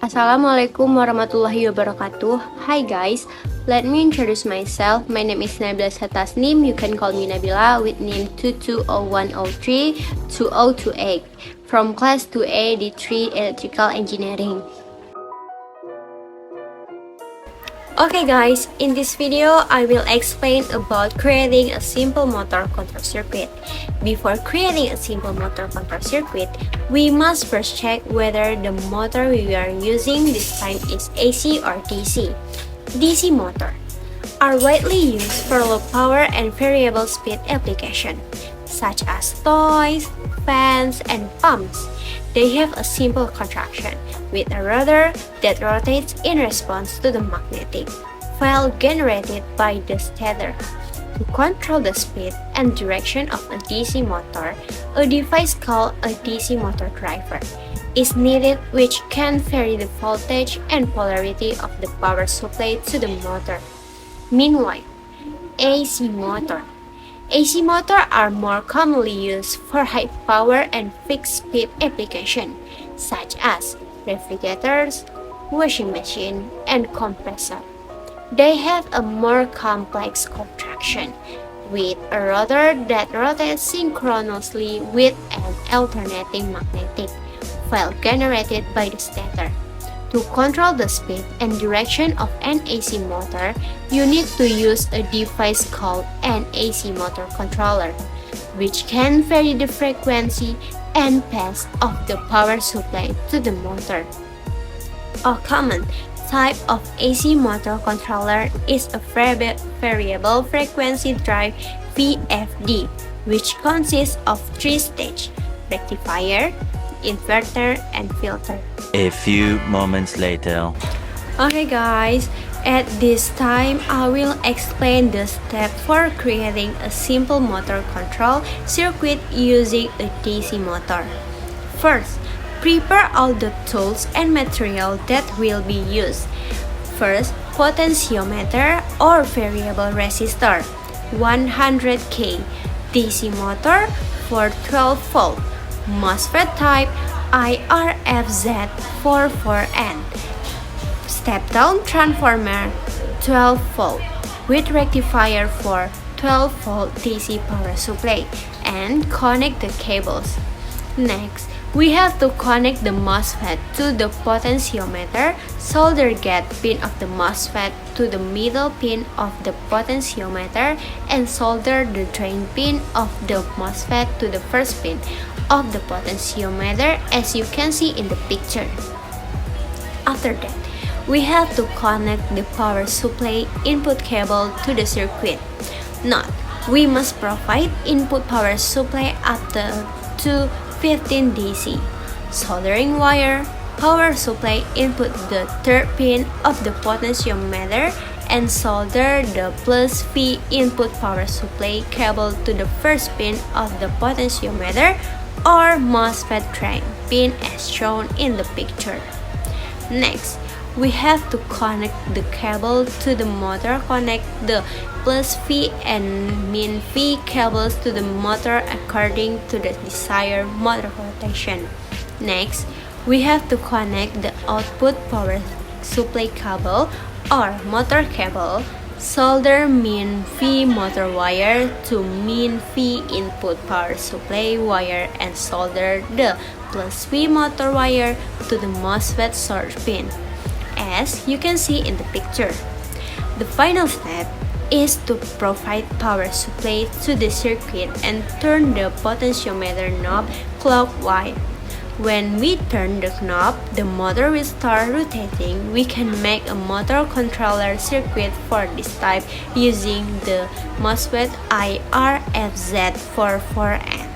Assalamualaikum warahmatullahi wabarakatuh. Hi guys, let me introduce myself. My name is Nabila Satasnim. You can call me Nabila with name 220103-2028 from class 2A D3 Electrical Engineering. Okay guys, in this video I will explain about creating a simple motor control circuit. Before creating a simple motor control circuit, we must first check whether the motor we are using this time is AC or DC. DC motor are widely used for low power and variable speed application, such as toys, fans, and pumps. They have a simple contraction with a rotor that rotates in response to the magnetic field generated by the stator. To control the speed and direction of a DC motor, a device called a DC motor driver is needed, which can vary the voltage and polarity of the power supply to the motor. Meanwhile, AC motor are more commonly used for high power and fixed speed application, such as refrigerators, washing machine, and compressor. They have a more complex contraction with a rotor that rotates synchronously with an alternating magnetic field generated by the stator. To control the speed and direction of an AC motor, you need to use a device called an AC motor controller, which can vary the frequency and path of the power supply to the motor. A common type of AC motor controller is a variable frequency drive VFD, which consists of three stages: rectifier, inverter, and filter. A few moments later. Okay guys, at this time I will explain the step for creating a simple motor control circuit using a DC motor. First, prepare all the tools and material that will be used. First, potentiometer or variable resistor 100K, DC motor for 12 volt, MOSFET type IRFZ44N, step-down transformer 12 volt with rectifier for 12 volt DC power supply, and connect the cables. Next, we have to connect the MOSFET to the potentiometer, solder gate pin of the MOSFET to the middle pin of the potentiometer, and solder the drain pin of the MOSFET to the first pin of the potentiometer, as you can see in the picture. After that, we have to connect the power supply input cable to the circuit. Note, we must provide input power supply up to 15 DC. Soldering wire, power supply input the third pin of the potentiometer, and solder the plus V input power supply cable to the first pin of the potentiometer or MOSFET drain pin as shown in the picture. Next, we have to connect the cable to the motor. Connect the plus V and min V cables to the motor according to the desired motor rotation. Next, we have to connect the output power supply cable or motor cable. Solder min V motor wire to min V input power supply wire, and solder the plus V motor wire to the MOSFET source pin, as you can see in the picture. The final step is to provide power supply to the circuit and turn the potentiometer knob clockwise. When we turn the knob, the motor will start rotating. We can make a motor controller circuit for this type using the MOSFET IRFZ44N.